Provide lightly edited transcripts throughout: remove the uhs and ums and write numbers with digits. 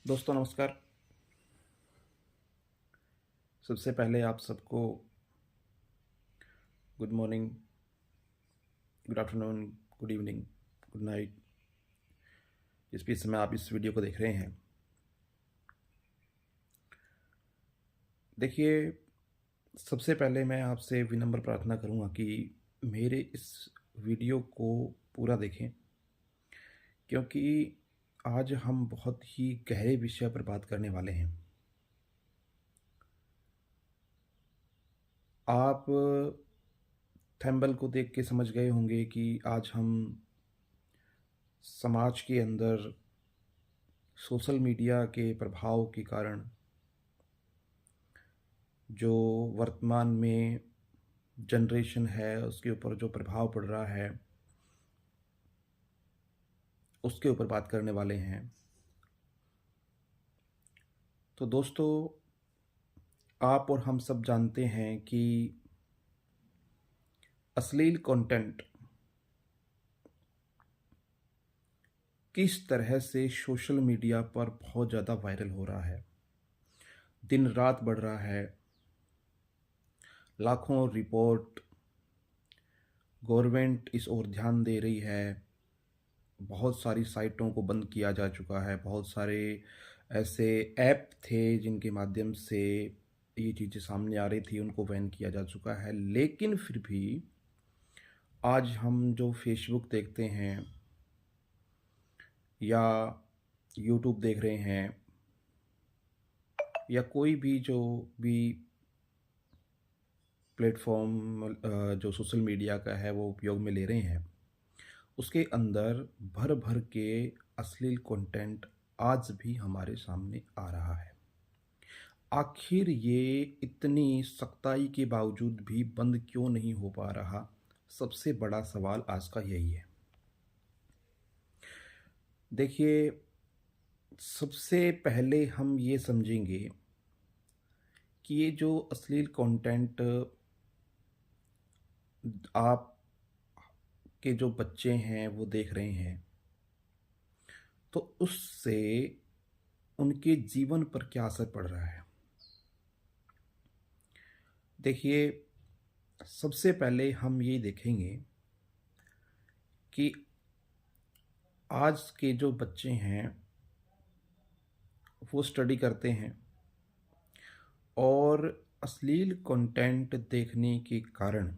दोस्तों नमस्कार। सबसे पहले आप सबको good morning, good afternoon, good evening, good night, जिस भी समय आप इस वीडियो को देख रहे हैं। देखिए, सबसे पहले मैं आपसे विनम्र प्रार्थना करूंगा कि मेरे इस वीडियो को पूरा देखें, क्योंकि आज हम बहुत ही गहरे विषय पर बात करने वाले हैं। आप थंबनेल को देख के समझ गए होंगे कि आज हम समाज के अंदर सोशल मीडिया के प्रभाव के कारण जो वर्तमान में जनरेशन है उसके ऊपर जो प्रभाव पड़ रहा है उसके ऊपर बात करने वाले हैं। तो दोस्तों, आप और हम सब जानते हैं कि अश्लील कंटेंट किस तरह से सोशल मीडिया पर बहुत ज़्यादा वायरल हो रहा है, दिन रात बढ़ रहा है। लाखों रिपोर्ट गवर्नमेंट इस ओर ध्यान दे रही है। बहुत सारी साइटों को बंद किया जा चुका है। बहुत सारे ऐसे ऐप थे जिनके माध्यम से ये चीज़ें सामने आ रही थी, उनको बैन किया जा चुका है। लेकिन फिर भी आज हम जो फेसबुक देखते हैं या यूट्यूब देख रहे हैं या कोई भी जो भी प्लेटफॉर्म जो सोशल मीडिया का है वो उपयोग में ले रहे हैं, उसके अंदर भर भर के अश्लील कंटेंट आज भी हमारे सामने आ रहा है। आखिर ये इतनी सख्ताई के बावजूद भी बंद क्यों नहीं हो पा रहा? सबसे बड़ा सवाल आज का यही है। देखिए, सबसे पहले हम ये समझेंगे कि ये जो अश्लील कंटेंट आप के जो बच्चे हैं वो देख रहे हैं, तो उससे उनके जीवन पर क्या असर पड़ रहा है। देखिए, सबसे पहले हम ये देखेंगे कि आज के जो बच्चे हैं वो स्टडी करते हैं और अश्लील कंटेंट देखने के कारण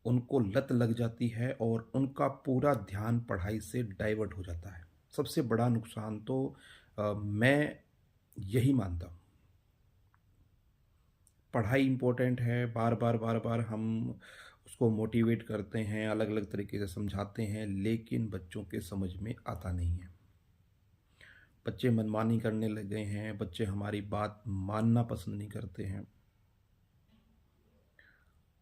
उनको लत लग जाती है और उनका पूरा ध्यान पढ़ाई से डाइवर्ट हो जाता है। सबसे बड़ा नुकसान तो मैं यही मानता हूँ। पढ़ाई इम्पोर्टेंट है, बार बार हम उसको मोटिवेट करते हैं, अलग अलग तरीके से समझाते हैं, लेकिन बच्चों के समझ में आता नहीं है। बच्चे मनमानी करने लग गए हैं, बच्चे हमारी बात मानना पसंद नहीं करते हैं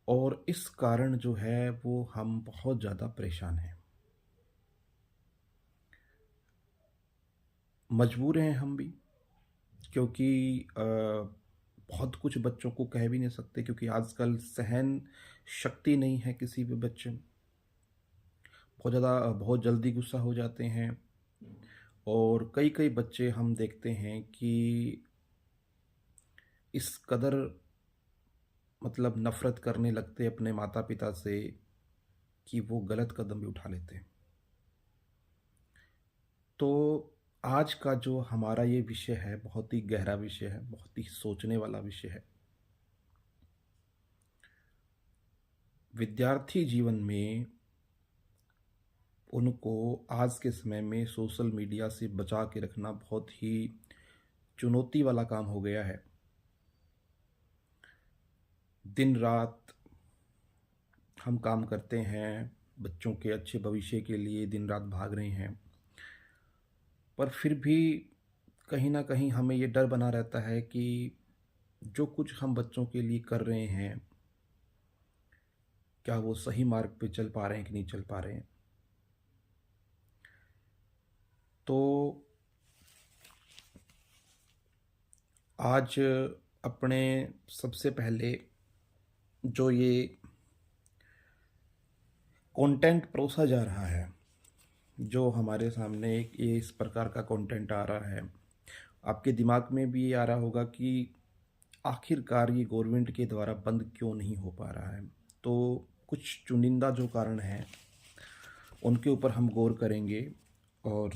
और इस कारण जो है वो हम बहुत ज़्यादा परेशान हैं। मजबूर हैं हम भी, क्योंकि बहुत कुछ बच्चों को कह भी नहीं सकते, क्योंकि आजकल सहन शक्ति नहीं है किसी भी बच्चे में। बहुत जल्दी गुस्सा हो जाते हैं और कई कई बच्चे हम देखते हैं कि इस कदर मतलब नफ़रत करने लगते अपने माता पिता से कि वो गलत कदम भी उठा लेते हैं। तो आज का जो हमारा ये विषय है बहुत ही गहरा विषय है, बहुत ही सोचने वाला विषय है। विद्यार्थी जीवन में उनको आज के समय में सोशल मीडिया से बचा के रखना बहुत ही चुनौती वाला काम हो गया है। दिन रात हम काम करते हैं, बच्चों के अच्छे भविष्य के लिए दिन रात भाग रहे हैं, पर फिर भी कहीं न कहीं हमें ये डर बना रहता है कि जो कुछ हम बच्चों के लिए कर रहे हैं, क्या वो सही मार्ग पे चल पा रहे हैं कि नहीं चल पा रहे हैं। तो आज अपने सबसे पहले जो ये कंटेंट परोसा जा रहा है, जो हमारे सामने एक ये इस प्रकार का कंटेंट आ रहा है, आपके दिमाग में भी ये आ रहा होगा कि आखिरकार ये गवर्नमेंट के द्वारा बंद क्यों नहीं हो पा रहा है। तो कुछ चुनिंदा जो कारण हैं, उनके ऊपर हम गौर करेंगे और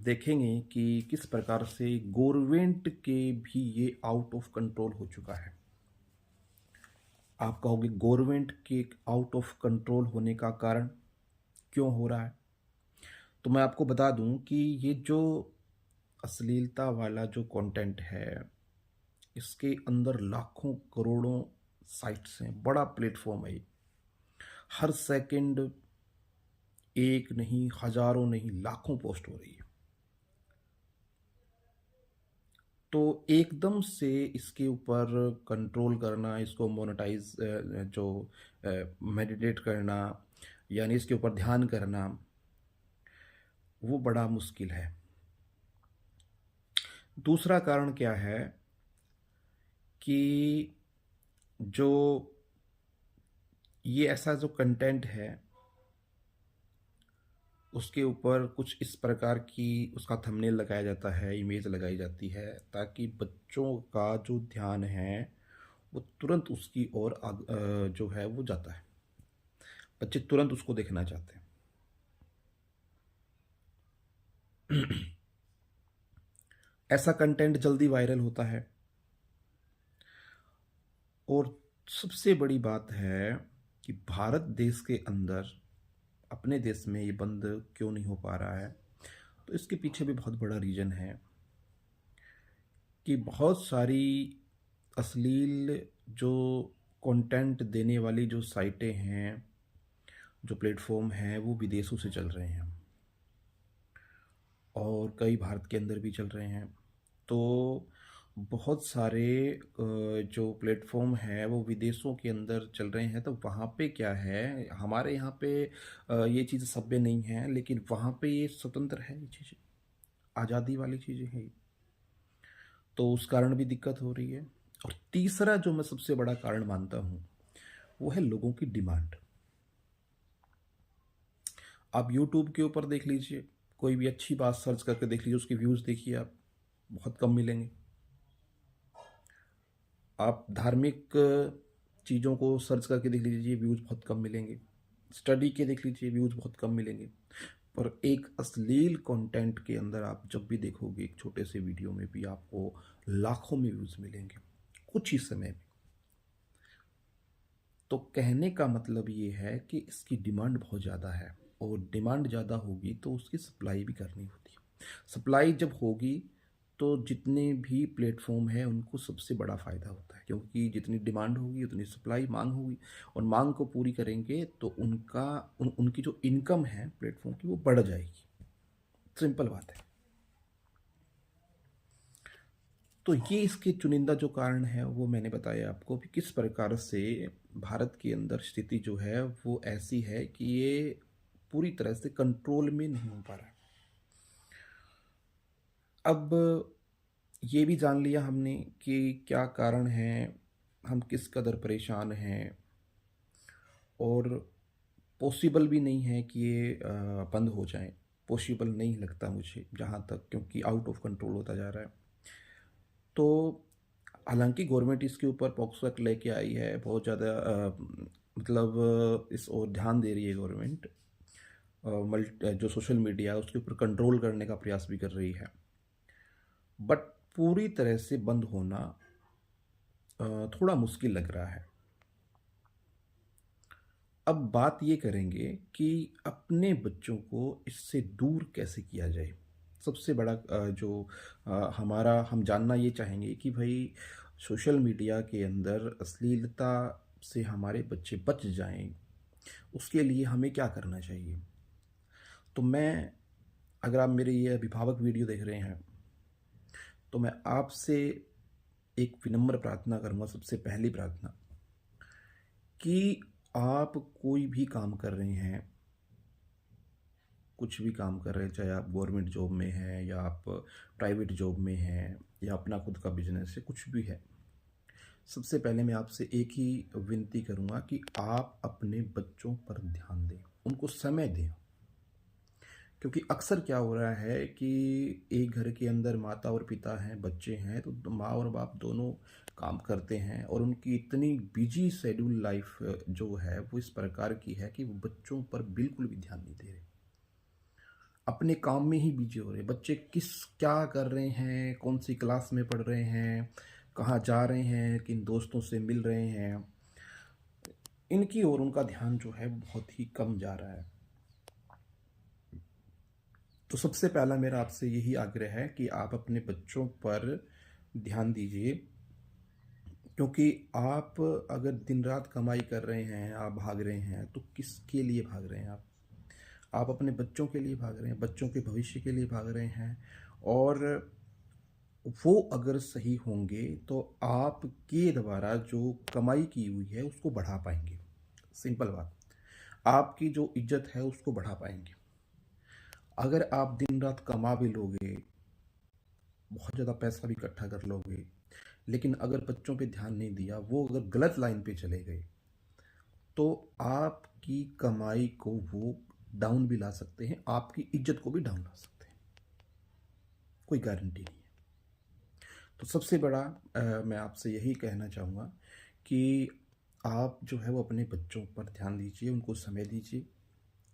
देखेंगे कि किस प्रकार से गवर्नमेंट के भी ये आउट ऑफ कंट्रोल हो चुका है। आप कहोगे गवर्नमेंट के आउट ऑफ कंट्रोल होने का कारण क्यों हो रहा है? तो मैं आपको बता दूं कि ये जो अश्लीलता वाला जो कंटेंट है, इसके अंदर लाखों करोड़ों साइट्स हैं, बड़ा प्लेटफॉर्म है ये। हर सेकंड एक नहीं, हजारों नहीं, लाखों पोस्ट हो रही है। तो एकदम से इसके ऊपर कंट्रोल करना, इसको मोनेटाइज जो मेडिटेट करना, यानी इसके ऊपर ध्यान करना, वो बड़ा मुश्किल है। दूसरा कारण क्या है कि जो ये ऐसा जो कंटेंट है, उसके ऊपर कुछ इस प्रकार की उसका थंबनेल लगाया जाता है, इमेज लगाई जाती है, ताकि बच्चों का जो ध्यान है वो तुरंत उसकी ओर जो है वो जाता है। बच्चे तुरंत उसको देखना चाहते हैं। ऐसा कंटेंट जल्दी वायरल होता है। और सबसे बड़ी बात है कि भारत देश के अंदर, अपने देश में ये बंद क्यों नहीं हो पा रहा है। तो इसके पीछे भी बहुत बड़ा रीज़न है कि बहुत सारी अश्लील जो कंटेंट देने वाली जो साइटें हैं, जो प्लेटफॉर्म हैं, वो विदेशों से चल रहे हैं और कई भारत के अंदर भी चल रहे हैं। तो बहुत सारे जो प्लेटफॉर्म हैं वो विदेशों के अंदर चल रहे हैं। तो वहाँ पे क्या है, हमारे यहाँ पे ये चीज़ सभ्य नहीं है, लेकिन वहाँ पे ये स्वतंत्र है, ये चीज़ें आज़ादी वाली चीज़ें हैं। तो उस कारण भी दिक्कत हो रही है। और तीसरा जो मैं सबसे बड़ा कारण मानता हूँ, वो है लोगों की डिमांड। आप यूट्यूब के ऊपर देख लीजिए, कोई भी अच्छी बात सर्च करके देख लीजिए, उसके व्यूज़ देखिए आप, बहुत कम मिलेंगे। आप धार्मिक चीज़ों को सर्च करके देख लीजिए, व्यूज़ बहुत कम मिलेंगे। स्टडी के देख लीजिए, व्यूज़ बहुत कम मिलेंगे। पर एक अश्लील कंटेंट के अंदर आप जब भी देखोगे, एक छोटे से वीडियो में भी आपको लाखों में व्यूज़ मिलेंगे कुछ ही समय में। तो कहने का मतलब ये है कि इसकी डिमांड बहुत ज़्यादा है, और डिमांड ज़्यादा होगी तो उसकी सप्लाई भी करनी होती है। सप्लाई जब होगी तो जितने भी प्लेटफॉर्म हैं उनको सबसे बड़ा फ़ायदा होता है, क्योंकि जितनी डिमांड होगी उतनी सप्लाई, मांग होगी, और मांग को पूरी करेंगे तो उनकी जो इनकम है प्लेटफॉर्म की, वो बढ़ जाएगी। सिंपल बात है। तो ये इसके चुनिंदा जो कारण है वो मैंने बताया आपको कि किस प्रकार से भारत के अंदर स्थिति जो है वो ऐसी है कि ये पूरी तरह से कंट्रोल में नहीं हो पा रहा है। अब ये भी जान लिया हमने कि क्या कारण है, हम किस कदर परेशान हैं, और पॉसिबल भी नहीं है कि ये बंद हो जाए। पॉसिबल नहीं लगता मुझे जहाँ तक, क्योंकि आउट ऑफ कंट्रोल होता जा रहा है। तो हालांकि गवर्नमेंट इसके ऊपर पॉक्सो एक्ट लेके आई है, बहुत ज़्यादा मतलब इस ओर ध्यान दे रही है गवर्नमेंट। जो सोशल मीडिया है उसके ऊपर कंट्रोल करने का प्रयास भी कर रही है, बट पूरी तरह से बंद होना थोड़ा मुश्किल लग रहा है। अब बात ये करेंगे कि अपने बच्चों को इससे दूर कैसे किया जाए। सबसे बड़ा जो हमारा हम जानना ये चाहेंगे कि भाई सोशल मीडिया के अंदर अश्लीलता से हमारे बच्चे बच जाएं, उसके लिए हमें क्या करना चाहिए। तो मैं, अगर आप मेरे ये अभिभावक वीडियो देख रहे हैं, तो मैं आपसे एक विनम्र प्रार्थना करूंगा। सबसे पहली प्रार्थना कि आप कोई भी काम कर रहे हैं, कुछ भी काम कर रहे हैं, चाहे आप गवर्नमेंट जॉब में हैं या आप प्राइवेट जॉब में हैं या अपना खुद का बिजनेस है, कुछ भी है, सबसे पहले मैं आपसे एक ही विनती करूंगा कि आप अपने बच्चों पर ध्यान दें, उनको समय दें। क्योंकि अक्सर क्या हो रहा है कि एक घर के अंदर माता और पिता हैं, बच्चे हैं, तो माँ और बाप दोनों काम करते हैं और उनकी इतनी बिजी शेड्यूल लाइफ जो है वो इस प्रकार की है कि वो बच्चों पर बिल्कुल भी ध्यान नहीं दे रहे। अपने काम में ही बिजी हो रहे हैं। बच्चे क्या कर रहे हैं, कौन सी क्लास में पढ़ रहे हैं, कहाँ जा रहे हैं, किन दोस्तों से मिल रहे हैं, इनकी ओर उनका ध्यान जो है बहुत ही कम जा रहा है। तो सबसे पहला मेरा आपसे यही आग्रह है कि आप अपने बच्चों पर ध्यान दीजिए, क्योंकि आप अगर दिन रात कमाई कर रहे हैं, आप भाग रहे हैं, तो किसके लिए भाग रहे हैं आप अपने बच्चों के लिए भाग रहे हैं, बच्चों के भविष्य के लिए भाग रहे हैं। और वो अगर सही होंगे तो आपके द्वारा जो कमाई की हुई है उसको बढ़ा पाएंगे। सिंपल बात, आपकी जो इज्जत है उसको बढ़ा पाएंगे। अगर आप दिन रात कमा भी लोगे, बहुत ज़्यादा पैसा भी इकट्ठा कर लोगे, लेकिन अगर बच्चों पे ध्यान नहीं दिया, वो अगर गलत लाइन पे चले गए, तो आपकी कमाई को वो डाउन भी ला सकते हैं, आपकी इज्जत को भी डाउन ला सकते हैं। कोई गारंटी नहीं है। तो सबसे बड़ा मैं आपसे यही कहना चाहूँगा कि आप जो है वो अपने बच्चों पर ध्यान दीजिए, उनको समय दीजिए,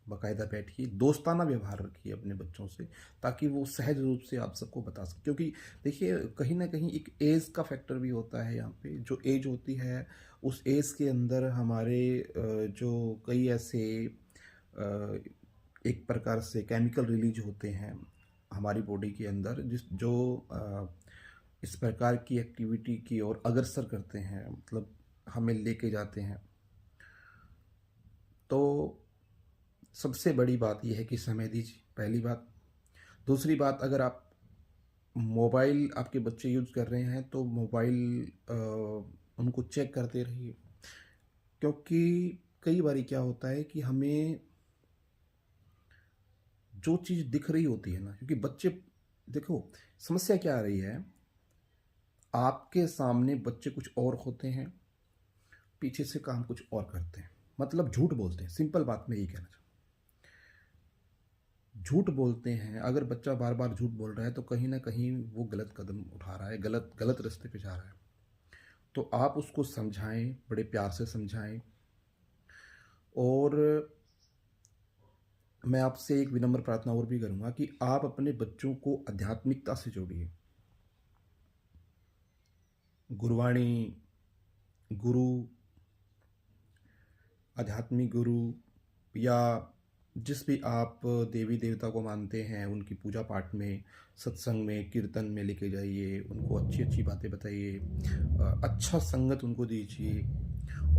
बाकायदा बैठिए, दोस्ताना व्यवहार रखिए अपने बच्चों से, ताकि वो सहज रूप से आप सबको बता सकें। क्योंकि देखिए, कहीं ना कहीं एक एज का फैक्टर भी होता है यहाँ पे। जो एज होती है, उस एज के अंदर हमारे जो कई ऐसे एक प्रकार से केमिकल रिलीज होते हैं हमारी बॉडी के अंदर, जो इस प्रकार की एक्टिविटी की ओर अग्रसर करते हैं, मतलब हमें लेके जाते हैं। तो सबसे बड़ी बात यह है कि समय दीजिए, पहली बात। दूसरी बात, अगर आप मोबाइल आपके बच्चे यूज़ कर रहे हैं तो मोबाइल उनको चेक करते रहिए। क्योंकि कई बार क्या होता है कि हमें जो चीज़ दिख रही होती है ना, क्योंकि बच्चे, देखो समस्या क्या आ रही है, आपके सामने बच्चे कुछ और होते हैं, पीछे से काम कुछ और करते हैं, मतलब झूठ बोलते हैं। सिंपल बात मैं यही कहना चाहूँ, झूठ बोलते हैं। अगर बच्चा बार बार झूठ बोल रहा है तो कहीं ना कहीं वो गलत कदम उठा रहा है, गलत गलत रास्ते पे जा रहा है। तो आप उसको समझाएं, बड़े प्यार से समझाएं। और मैं आपसे एक विनम्र प्रार्थना और भी करूंगा कि आप अपने बच्चों को आध्यात्मिकता से जोड़िए। गुरुवाणी, गुरु, आध्यात्मिक गुरु, या जिस भी आप देवी देवता को मानते हैं, उनकी पूजा पाठ में, सत्संग में, कीर्तन में लेके जाइए, उनको अच्छी अच्छी बातें बताइए, अच्छा संगत उनको दीजिए।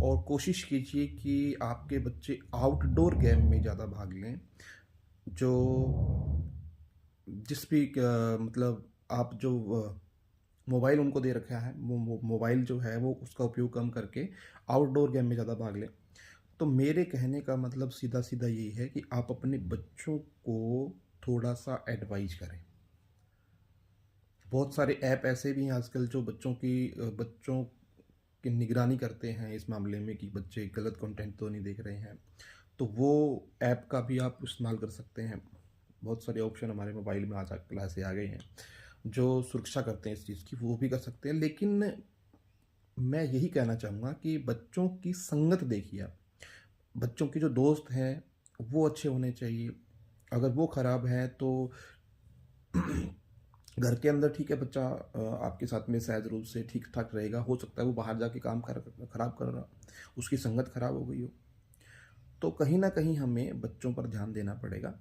और कोशिश कीजिए कि आपके बच्चे आउटडोर गेम में ज़्यादा भाग लें। जो जिस भी मतलब आप जो मोबाइल उनको दे रखा है, वो मोबाइल जो है वो उसका उपयोग कम करके आउटडोर गेम में ज़्यादा भाग लें। तो मेरे कहने का मतलब सीधा सीधा यही है कि आप अपने बच्चों को थोड़ा सा एडवाइज करें। बहुत सारे ऐप ऐसे भी हैं आजकल जो बच्चों की निगरानी करते हैं इस मामले में कि बच्चे गलत कंटेंट तो नहीं देख रहे हैं। तो वो ऐप का भी आप इस्तेमाल कर सकते हैं। बहुत सारे ऑप्शन हमारे मोबाइल में आज से आ गए हैं जो सुरक्षा करते हैं इस चीज़ की, वो भी कर सकते हैं। लेकिन मैं यही कहना चाहूँगा कि बच्चों की संगत देखिए आप। बच्चों के जो दोस्त हैं वो अच्छे होने चाहिए। अगर वो ख़राब हैं तो घर के अंदर ठीक है, बच्चा आपके साथ में सहज रूप से ठीक ठाक रहेगा। हो सकता है वो बाहर जाके काम खराब कर रहा, उसकी संगत खराब हो गई हो। तो कहीं ना कहीं हमें बच्चों पर ध्यान देना पड़ेगा।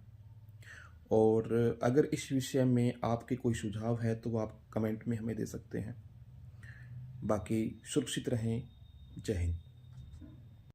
और अगर इस विषय में आपके कोई सुझाव है तो आप कमेंट में हमें दे सकते हैं। बाकी सुरक्षित रहें। जय हिंद।